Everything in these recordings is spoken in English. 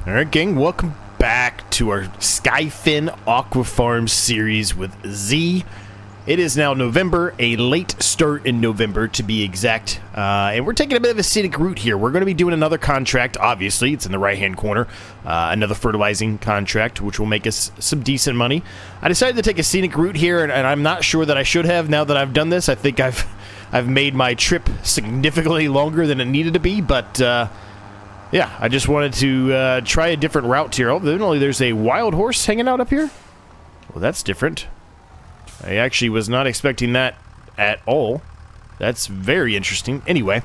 Alright, gang, welcome back to our Skyefin Aquafarm series with Z. It is now November, a late start in November to be exact, and we're taking a bit of a scenic route here. We're going to be doing another contract, obviously, it's in the right-hand corner, another fertilizing contract, which will make us some decent money. I decided to take a scenic route here, and I'm not sure that I should have now that I've done this. I think I've made my trip significantly longer than it needed to be, but yeah, I just wanted to try a different route here. Oh, there's a wild horse hanging out up here? Well, that's different. I actually was not expecting that at all. That's very interesting. Anyway,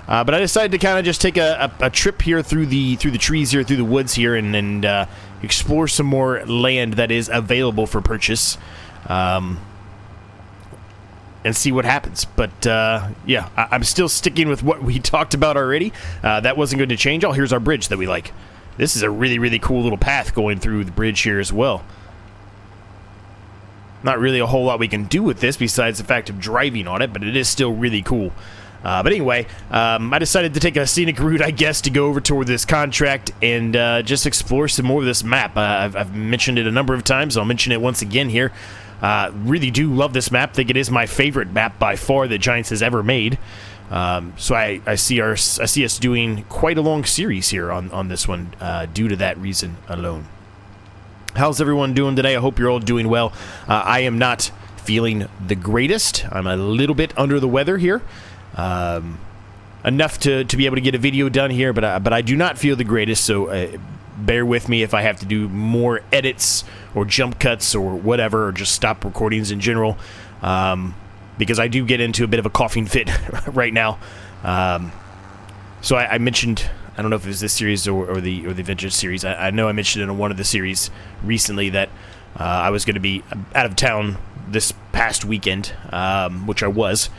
but I decided to kind of just take a trip here through the trees here, through the woods here, and explore some more land that is available for purchase. And see what happens. But, yeah, I'm still sticking with what we talked about already. That wasn't going to change. Oh, here's our bridge that we like. This is a really, really cool little path going through the bridge here as well. Not really a whole lot we can do with this besides the fact of driving on it, but it is still really cool. But anyway, I decided to take a scenic route, I guess, to go over toward this contract and just explore some more of this map. I've mentioned it a number of times. I'll mention it once again here. Really do love this map. Think it is my favorite map by far that Giants has ever made. So I see us doing quite a long series here on this one due to that reason alone. How's everyone doing today? I hope you're all doing well. I am not feeling the greatest. I'm a little bit under the weather here. Enough to be able to get a video done here, but I do not feel the greatest, so bear with me if I have to do more edits or jump cuts or whatever, or just stop recordings in general, because I do get into a bit of a coughing fit right now. So I mentioned, I don't know if it was this series or the vintage series. I know I mentioned in one of the series recently that I was going to be out of town this past weekend, which I was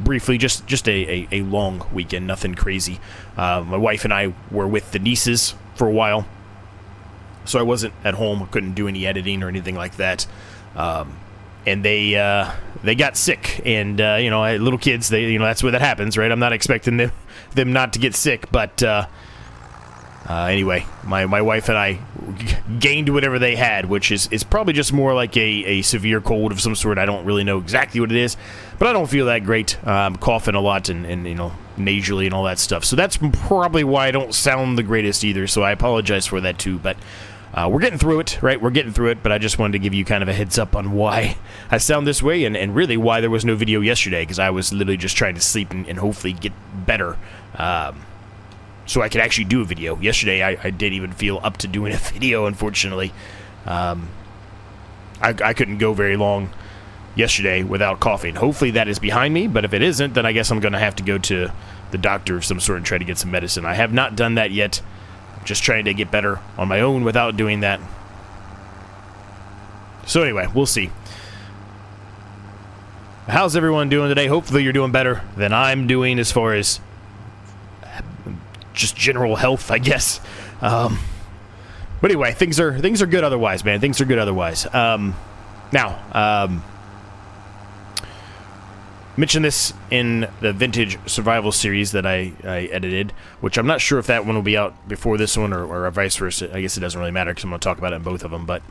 briefly, just a long weekend, nothing crazy. My wife and I were with the nieces for a while, so I wasn't at home. Couldn't do any editing or anything like that. And they got sick, and you know, little kids, that's where that happens, right? I'm not expecting them not to get sick, but anyway, my wife and I gained whatever they had, which is probably just more like a severe cold of some sort. I don't really know exactly what it is, but I don't feel that great. I'm coughing a lot and you know, nasally and all that stuff. So that's probably why I don't sound the greatest either, so I apologize for that too. But we're getting through it, right? We're getting through it, but I just wanted to give you kind of a heads up on why I sound this way, and really why there was no video yesterday, because I was literally just trying to sleep and hopefully get better. So I could actually do a video. Yesterday, I didn't even feel up to doing a video, unfortunately. I couldn't go very long yesterday without coughing. Hopefully that is behind me, but if it isn't, then I guess I'm going to have to go to the doctor of some sort and try to get some medicine. I have not done that yet. I'm just trying to get better on my own without doing that. So anyway, we'll see. How's everyone doing today? Hopefully you're doing better than I'm doing as far as just general health, I guess. But anyway, things are good otherwise, man. Things are good otherwise. Now, mentioned this in the vintage survival series that I edited, which I'm not sure if that one will be out before this one or vice versa. I guess it doesn't really matter because I'm going to talk about it in both of them. But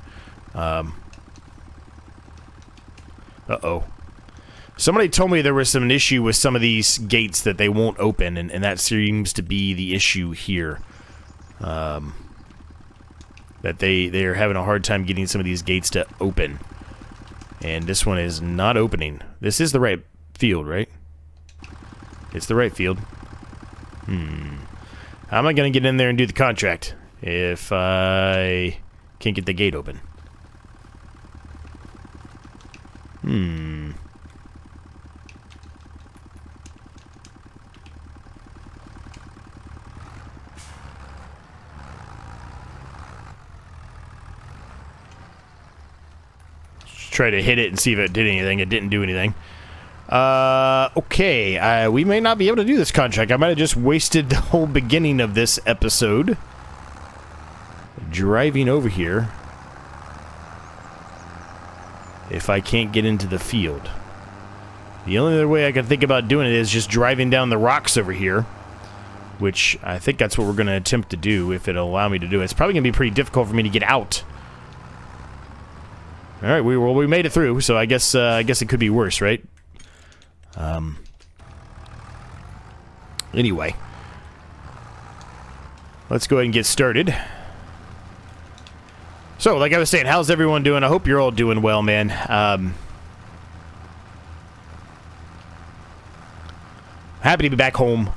uh-oh. Somebody told me there was some issue with some of these gates that they won't open, and that seems to be the issue here. That they're having a hard time getting some of these gates to open. And this one is not opening. This is the right field, right? It's the right field. How am I going to get in there and do the contract if I can't get the gate open? Try to hit it and see if it did anything. It didn't do anything. Okay, we may not be able to do this contract. I might have just wasted the whole beginning of this episode driving over here if I can't get into the field. The only other way I can think about doing it is just driving down the rocks over here which I think that's what we're going to attempt to do if it'll allow me to do it. It's probably going to be pretty difficult for me to get out. All right, we made it through, so I guess it could be worse, right? Anyway, let's go ahead and get started. So, like I was saying, how's everyone doing? I hope you're all doing well, man. Happy to be back home.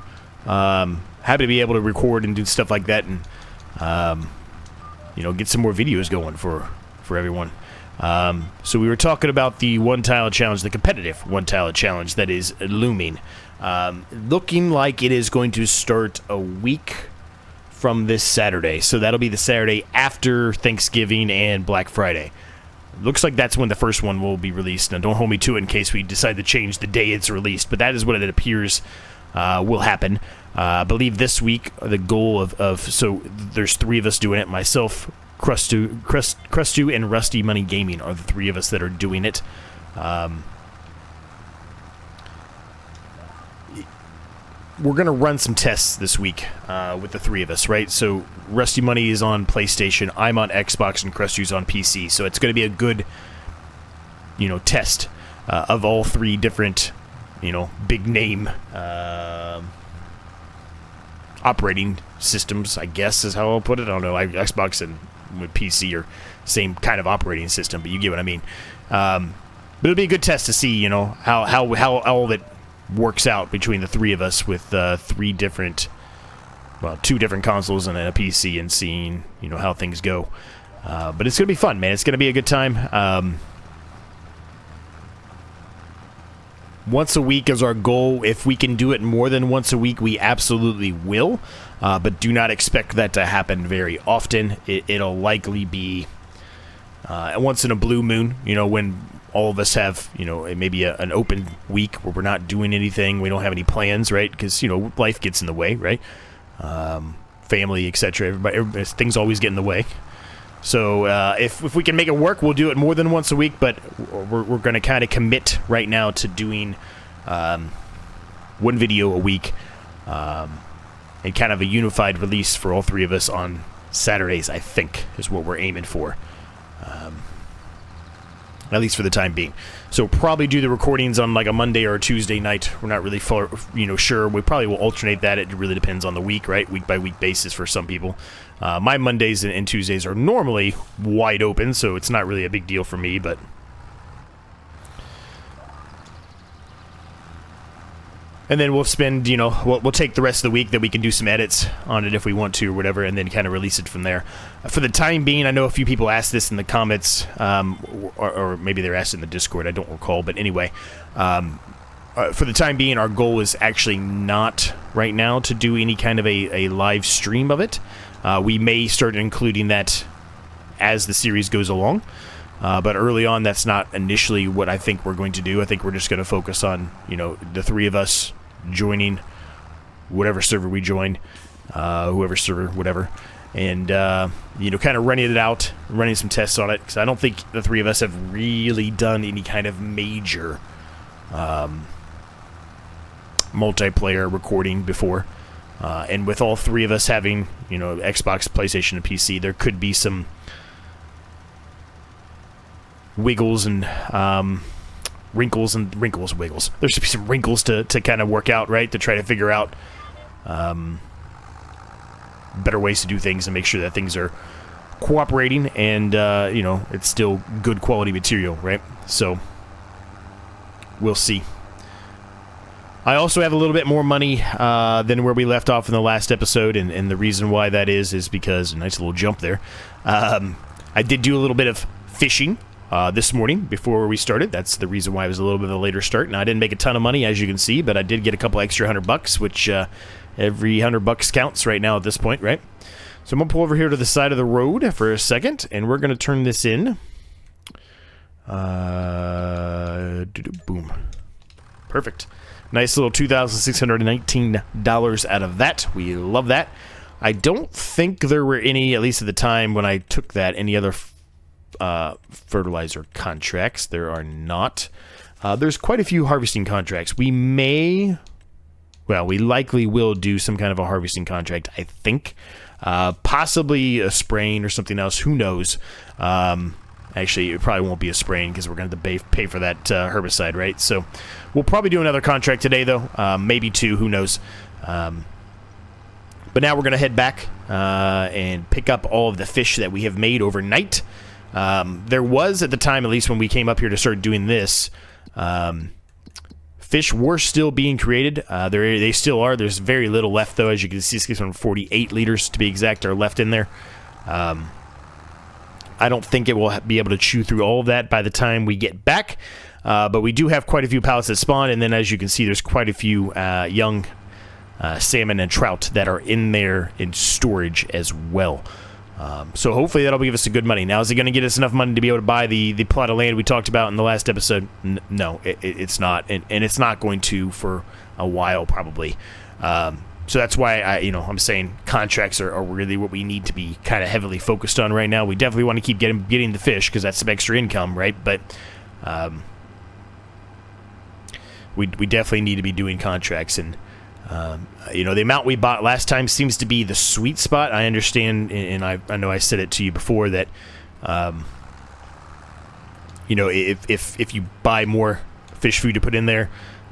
Happy to be able to record and do stuff like that, and you know, get some more videos going for everyone. So we were talking about the one-tile challenge, the competitive one-tile challenge that is looming. Looking like it is going to start a week from this Saturday. So that'll be the Saturday after Thanksgiving and Black Friday. Looks like that's when the first one will be released. Now, don't hold me to it in case we decide to change the day it's released, but that is what it appears will happen. I believe this week, the goal so there's 3 of us doing it. Myself, Crustu, and Rusty Money Gaming are the 3 of us that are doing it. We're going to run some tests this week with the 3 of us, right? So Rusty Money is on PlayStation, I'm on Xbox, and Crustu's on PC. So it's going to be a good, you know, test of all 3 different, you know, big name operating systems, I guess is how I'll put it. I don't know. Xbox and with PC are same kind of operating system, but you get what I mean. But it'll be a good test to see, you know, how all of it works out between the 3 of us with 3 different, well, 2 different consoles and a PC, and seeing, you know, how things go. But it's gonna be fun, man. It's gonna be a good time. Once a week is our goal. If we can do it more than once a week, we absolutely will. But do not expect that to happen very often. It'll likely be once in a blue moon, you know, when all of us have, you know, maybe an open week where we're not doing anything, we don't have any plans, right? Because, you know, life gets in the way, right? Family, etc. Everybody, things always get in the way. So if we can make it work, we'll do it more than once a week, but we're going to kind of commit right now to doing 1 video a week, and kind of a unified release for all 3 of us on Saturdays, I think, is what we're aiming for. At least for the time being. So probably do the recordings on like a Monday or a Tuesday night. We're not really sure. We probably will alternate that. It really depends on the week, right? Week by week basis for some people. My Mondays and Tuesdays are normally wide open, so it's not really a big deal for me, but and then we'll spend, you know, we'll take the rest of the week that we can do some edits on it if we want to or whatever, and then kind of release it from there. For the time being, I know a few people asked this in the comments, or maybe they're asked in the Discord, I don't recall, but anyway, for the time being, our goal is actually not right now to do any kind of a live stream of it. We may start including that as the series goes along. But early on, that's not initially what I think we're going to do. I think we're just going to focus on, you know, the 3 of us joining whatever server we join, whoever server, whatever, and, you know, kind of running it out, running some tests on it, because I don't think the 3 of us have really done any kind of major multiplayer recording before. And with all 3 of us having, you know, Xbox, PlayStation, and PC, there could be some wiggles and wiggles. There should be some wrinkles to kind of work out, right? To try to figure out better ways to do things and make sure that things are cooperating and, you know, it's still good quality material, right? So, we'll see. I also have a little bit more money than where we left off in the last episode, and the reason why that is because, a nice little jump there, I did do a little bit of fishing this morning before we started. That's the reason why it was a little bit of a later start. Now, I didn't make a ton of money, as you can see, but I did get a couple extra $100, which every $100 counts right now at this point, right? So I'm going to pull over here to the side of the road for a second, and we're going to turn this in. Boom. Perfect. Nice little $2,619 out of that. We love that. I don't think there were any, at least at the time when I took that, any other fertilizer contracts. There are not. There's quite a few harvesting contracts. We may... well, we likely will do some kind of a harvesting contract, I think. Possibly a spraying or something else. Who knows? Actually, it probably won't be a spraying because we're going to pay for that herbicide, right? So we'll probably do another contract today, though. Maybe two. Who knows? But now we're going to head back and pick up all of the fish that we have made overnight. There was, at the time, at least when we came up here to start doing this, fish were still being created. They still are. There's very little left, though. As you can see, 648 liters, to be exact, are left in there. I don't think it will be able to chew through all of that by the time we get back. But we do have quite a few pallets that spawn, and then as you can see, there's quite a few young salmon and trout that are in there in storage as well. So hopefully that'll give us a good money. Now, is it going to get us enough money to be able to buy the plot of land we talked about in the last episode? No, it's not, and it's not going to for a while probably. So that's why I'm saying contracts are really what we need to be kind of heavily focused on right now. We definitely want to keep getting the fish because that's some extra income, right? But we definitely need to be doing contracts, and the amount we bought last time seems to be the sweet spot. I understand, and I know I said it to you before that if you buy more fish food to put in there,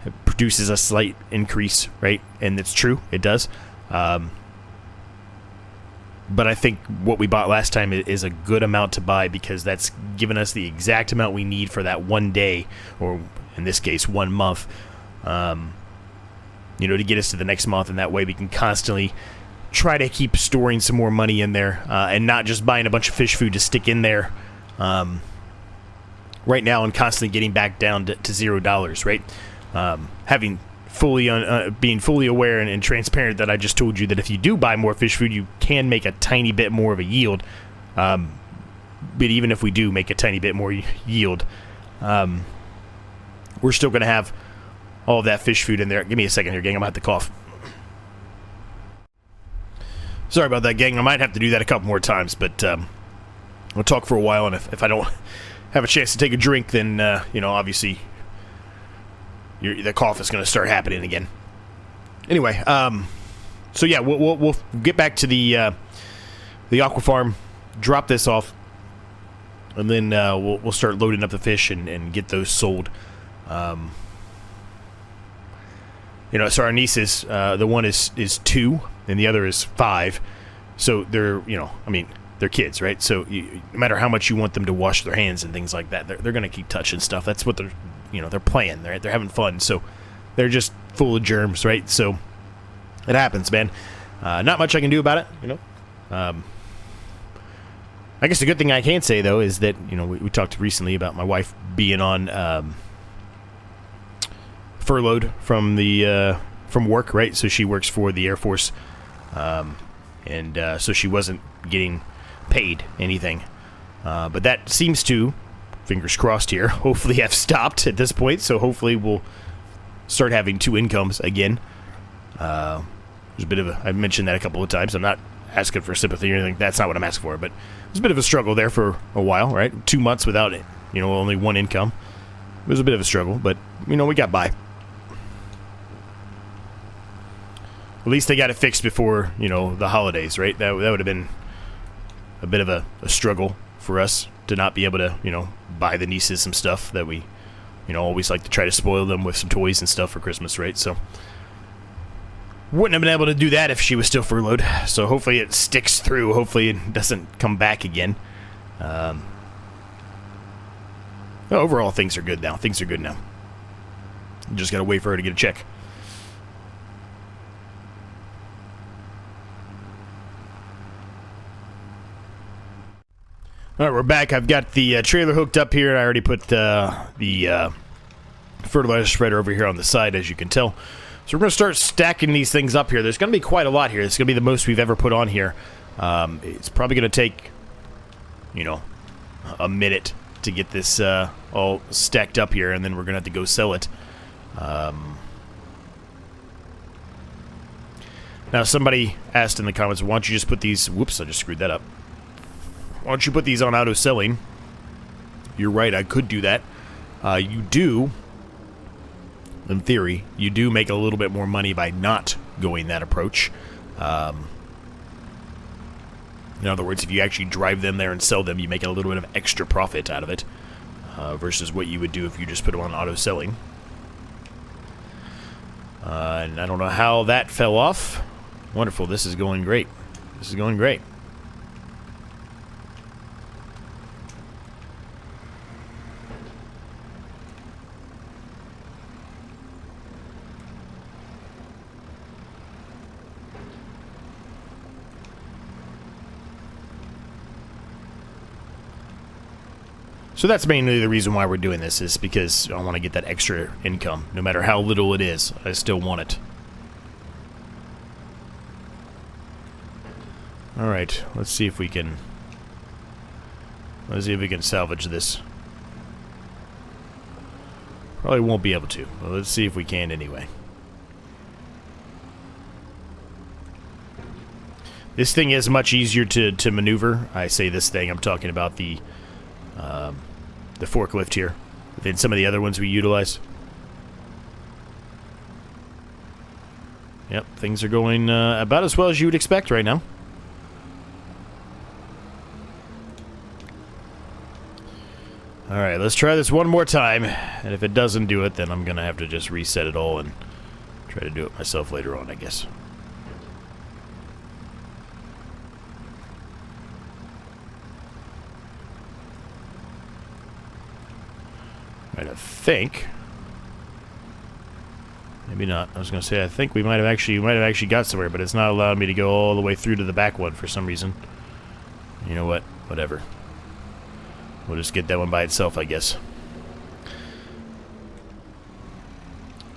it produces a slight increase, right? And it's true, it does. But I think what we bought last time is a good amount to buy because that's given us the exact amount we need for that one day, or in this case, 1 month, to get us to the next month. And that way we can constantly try to keep storing some more money in there and not just buying a bunch of fish food to stick in there right now and constantly getting back down to $0, right? Having being fully aware and transparent that I just told you that if you do buy more fish food, you can make a tiny bit more of a yield. But even if we do make a tiny bit more yield, we're still going to have all of that fish food in there. Give me a second here, gang. I'm going to have to cough. Sorry about that, gang. I might have to do that a couple more times, but we'll talk for a while, and if I don't have a chance to take a drink, then, obviously the cough is going to start happening again. Anyway, so yeah, we'll get back to the Aquafarm, drop this off, and then we'll start loading up the fish and get those sold. So our nieces, the one is 2 and the other is 5. So they're, they're kids, right? So no matter how much you want them to wash their hands and things like that, they're going to keep touching stuff. That's what they're playing. They're having fun. So they're just full of germs, right? So it happens, man. Not much I can do about it, I guess the good thing I can say, though, is that, we talked recently about my wife being on furloughed from work, right? So she works for the Air Force, and so she wasn't getting paid anything. But that seems to, fingers crossed here, hopefully have stopped at this point. So hopefully we'll start having 2 incomes again. There's a bit of I've mentioned that a couple of times. I'm not asking for sympathy or anything. That's not what I'm asking for. But it was a bit of a struggle there for a while, right? 2 months without it, only 1 income. It was a bit of a struggle, but, we got by. At least they got it fixed before, the holidays, right? That would have been a bit of a struggle for us to not be able to, buy the nieces some stuff that we, always like to try to spoil them with some toys and stuff for Christmas, right? So wouldn't have been able to do that if she was still furloughed. So hopefully it sticks through. Hopefully it doesn't come back again. Overall, things are good now. Things are good now. Just got to wait for her to get a check. All right, we're back. I've got the trailer hooked up here. I already put the fertilizer spreader over here on the side, as you can tell. So we're going to start stacking these things up here. There's going to be quite a lot here. It's going to be the most we've ever put on here. It's probably going to take, a minute to get this all stacked up here, and then we're going to have to go sell it. Now, somebody asked in the comments, why don't you just put these... Whoops, I just screwed that up. Why don't you put these on auto selling? You're right, I could do that. You do in theory, you do make a little bit more money by not going that approach. In other words, if you actually drive them there and sell them, you make a little bit of extra profit out of it, versus what you would do if you just put them on auto selling. And I don't know how that fell off. Wonderful. This is going great. This is going great. So that's mainly the reason why we're doing this, is because I want to get that extra income. No matter how little it is, I still want it. Alright, let's see if we can... Let's see if we can salvage this. Probably won't be able to, but let's see if we can anyway. This thing is much easier to maneuver. I say this thing, I'm talking about the forklift here, than some of the other ones we utilize. Yep, things are going about as well as you would expect right now. Alright, let's try this one more time, and if it doesn't do it, then I'm gonna have to just reset it all and try to do it myself later on, I guess. I think, maybe not. I was gonna say I think we might have actually got somewhere, but it's not allowing me to go all the way through to the back one for some reason. You know what? Whatever. We'll just get that one by itself, I guess.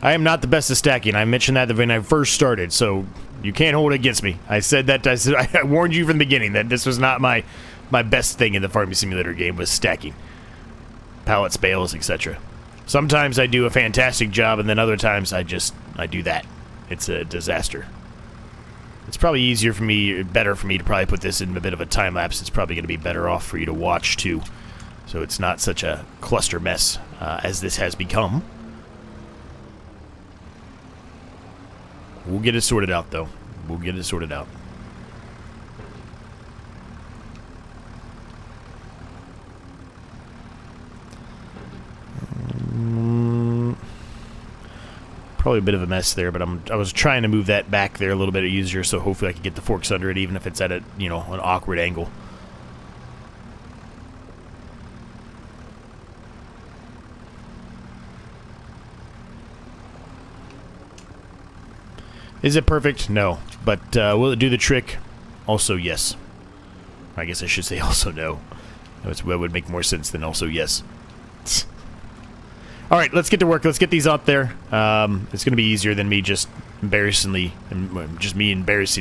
I am not the best at stacking. I mentioned that when I first started, so you can't hold it against me. I said that. I warned you from the beginning that this was not my best thing in the Farming Simulator game, was stacking pallets, bales, etc. Sometimes I do a fantastic job, and then other times I do that. It's a disaster. It's probably easier for me, better for me to probably put this in a bit of a time lapse. It's probably going to be better off for you to watch too, so it's not such a cluster mess as this has become. We'll get it sorted out, though. We'll get it sorted out. Probably a bit of a mess there, but I was trying to move that back there a little bit easier, so hopefully I can get the forks under it, even if it's at a, you know, an awkward angle. Is it perfect? No. But will it do the trick? Also, yes. I guess I should say also no. That would make more sense than also yes. Alright, let's get to work. Let's get these out there. It's going to be easier than me just embarrassing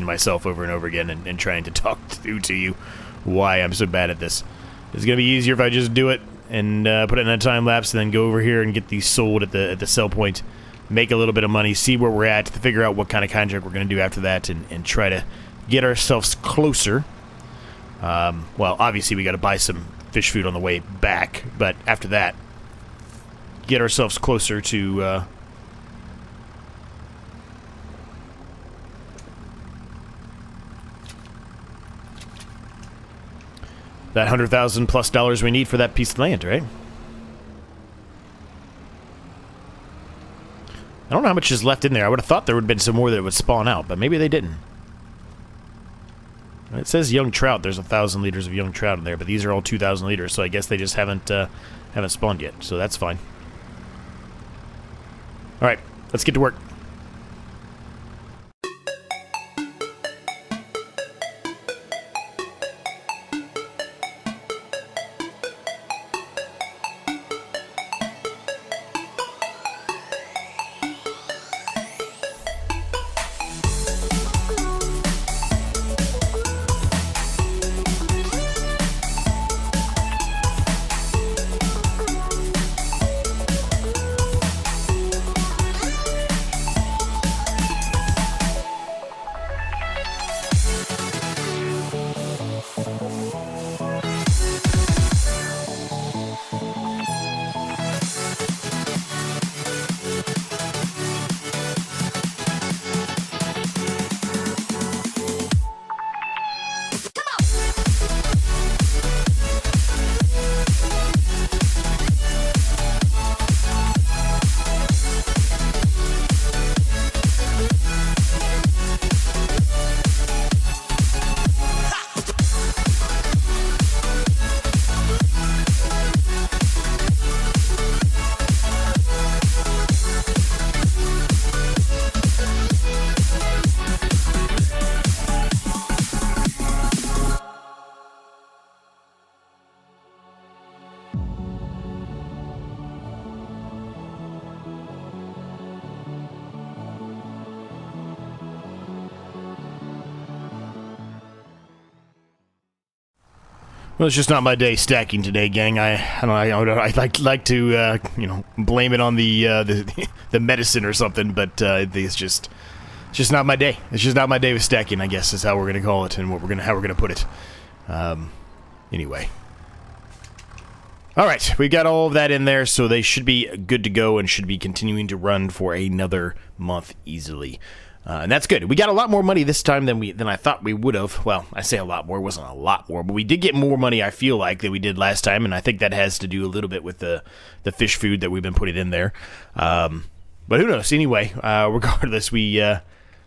myself over and over again and trying to talk through to you why I'm so bad at this. It's going to be easier if I just do it and put it in a time lapse and then go over here and get these sold at the sell point, make a little bit of money, see where we're at, to figure out what kind of contract we're going to do after that, and try to get ourselves closer. Well, obviously we got to buy some fish food on the way back, but after that, get ourselves closer to that $100,000+ we need for that piece of land, right? I don't know how much is left in there. I would have thought there would have been some more that would spawn out, but maybe they didn't. It says young trout. There's 1,000 liters of young trout in there, but these are all 2,000 liters, so I guess they just haven't spawned yet, so that's fine. Alright, let's get to work. Well, it's just not my day stacking today, gang. I don't know. I'd like to, you know, blame it on the medicine or something, but it's just not my day. It's just not my day with stacking, I guess, is how we're gonna call it, and how we're gonna put it. Anyway. All right, we got all of that in there, so they should be good to go and should be continuing to run for another month easily. And that's good. We got a lot more money this time than I thought we would have. Well, I say a lot more. It wasn't a lot more, but we did get more money, I feel like, than we did last time, and I think that has to do a little bit with the fish food that we've been putting in there. But who knows? Anyway, regardless, we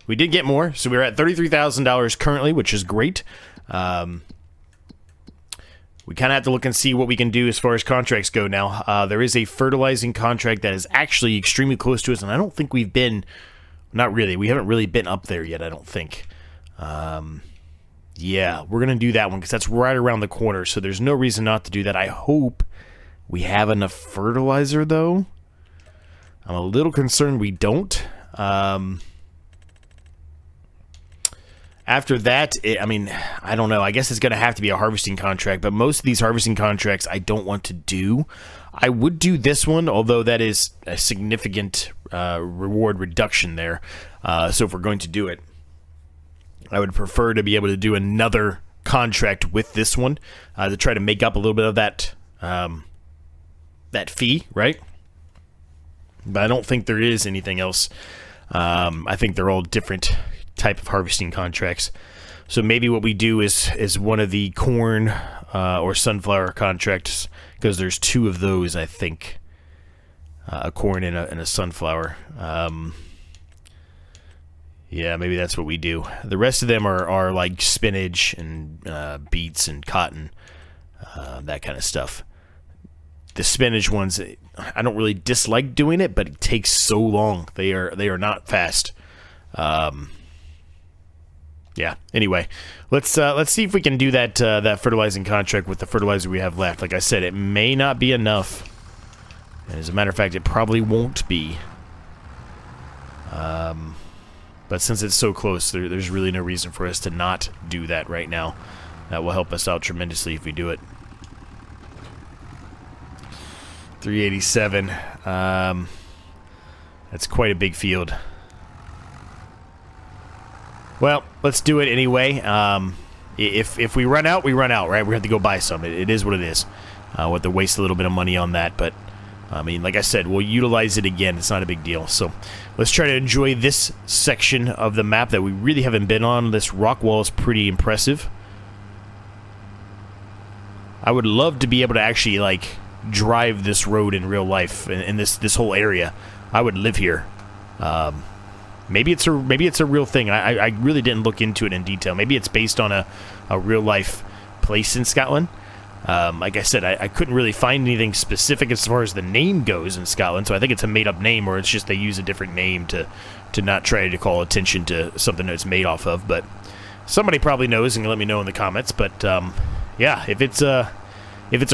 did get more, so we're at $33,000 currently, which is great. We kind of have to look and see what we can do as far as contracts go now. There is a fertilizing contract that is actually extremely close to us, and I don't think we've been... Not really. We haven't really been up there yet, I don't think. Yeah, we're going to do that one because that's right around the corner, so there's no reason not to do that. I hope we have enough fertilizer, though. I'm a little concerned we don't. After that, I mean, I don't know. I guess it's going to have to be a harvesting contract, but most of these harvesting contracts I don't want to do. I would do this one, although that is a significant reward reduction there. So if we're going to do it, I would prefer to be able to do another contract with this one to try to make up a little bit of that that fee, right? But I don't think there is anything else. I think they're all different type of harvesting contracts. So maybe what we do is one of the corn or sunflower contracts, because there's two of those, I think. A corn and a sunflower. Yeah, maybe that's what we do. The rest of them are like spinach and beets and cotton, that kind of stuff. The spinach ones, I don't really dislike doing it, but it takes so long. They are not fast. Yeah. Anyway, let's see if we can do that fertilizing contract with the fertilizer we have left. Like I said, it may not be enough. And as a matter of fact, it probably won't be. But since it's so close, there's really no reason for us to not do that right now. That will help us out tremendously if we do it. 387. That's quite a big field. Well, let's do it anyway. If we run out, we run out, right? We have to go buy some. It is what it is. We'll have to waste a little bit of money on that, but I mean, like I said, we'll utilize it again. It's not a big deal. So let's try to enjoy this section of the map that we really haven't been on. This rock wall is pretty impressive. I would love to be able to actually, like, drive this road in real life in this whole area. I would live here. Maybe it's a real thing. I really didn't look into it in detail. Maybe it's based on a real life place in Scotland. Like I said, I couldn't really find anything specific as far as the name goes in Scotland, so I think it's a made-up name, or it's just they use a different name to not try to call attention to something that it's made off of. But somebody probably knows and can let me know in the comments. But yeah, if it's a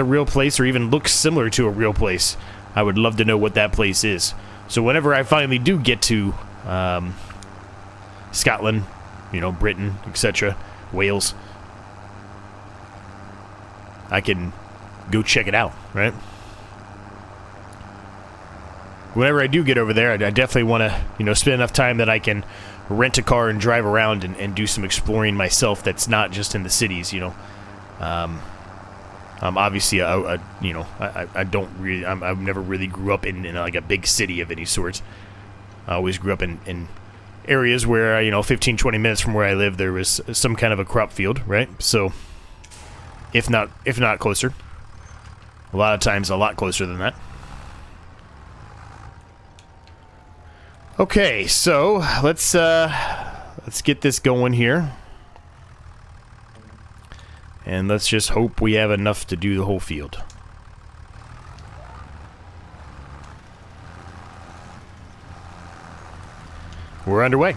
real place or even looks similar to a real place, I would love to know what that place is. So whenever I finally do get to Scotland, you know, Britain, etc., Wales, I can go check it out, right? Whenever I do get over there, I definitely want to, you know, spend enough time that I can rent a car and drive around and do some exploring myself that's not just in the cities, you know. Obviously, you know, I don't really, I've never really grew up in like a big city of any sort. I always grew up in areas where, you know, 15, 20 minutes from where I live, there was some kind of a crop field, right? So, if not closer. A lot of times, a lot closer than that. Okay, so let's get this going here. And let's just hope we have enough to do the whole field. We're underway.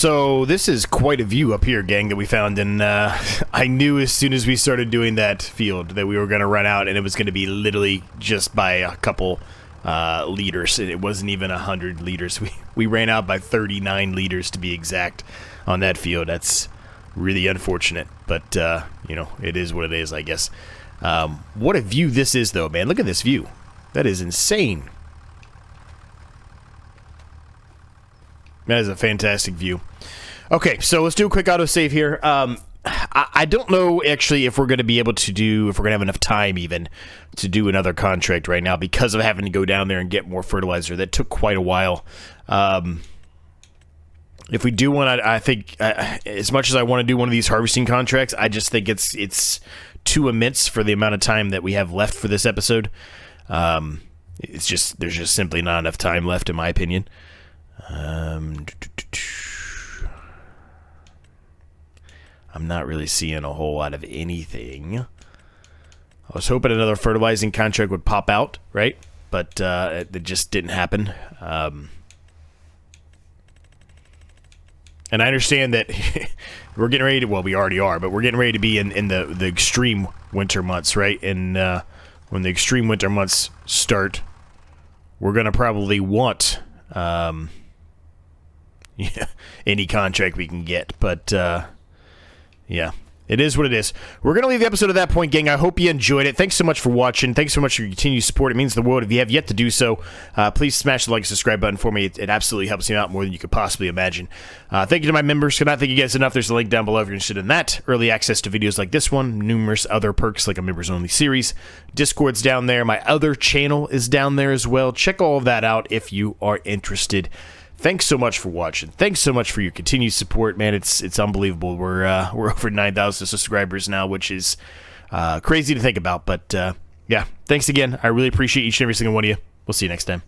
So this is quite a view up here, gang, that we found, and I knew as soon as we started doing that field that we were going to run out, and it was going to be literally just by a couple liters, and it wasn't even 100 liters. We ran out by 39 liters to be exact on that field. That's really unfortunate, but you know, it is what it is, I guess. What a view this is, though, man. Look at this view. That is insane. That is a fantastic view. Okay, so let's do a quick autosave here. I don't know, actually, if we're going to be able to do, if we're going to have enough time, even, to do another contract right now because of having to go down there and get more fertilizer. That took quite a while. If we do one, I think, as much as I want to do one of these harvesting contracts, I just think it's too immense for the amount of time that we have left for this episode. It's just, there's just simply not enough time left, in my opinion. I'm not really seeing a whole lot of anything. I was hoping another fertilizing contract would pop out, right? But it just didn't happen. And I understand that we're getting ready to, well, we already are, but we're getting ready to be in the extreme winter months, right? And when the extreme winter months start, we're going to probably want yeah, any contract we can get, but yeah, it is what it is. We're going to leave the episode at that point, gang. I hope you enjoyed it. Thanks so much for watching. Thanks so much for your continued support. It means the world. If you have yet to do so, please smash the like and subscribe button for me. It absolutely helps me out more than you could possibly imagine. Thank you to my members. Cannot thank you guys enough. There's a link down below if you're interested in that. Early access to videos like this one. Numerous other perks like a members-only series. Discord's down there. My other channel is down there as well. Check all of that out if you are interested. Thanks so much for watching. Thanks so much for your continued support, man. It's unbelievable. We're over 9,000 subscribers now, which is crazy to think about. But yeah, thanks again. I really appreciate each and every single one of you. We'll see you next time.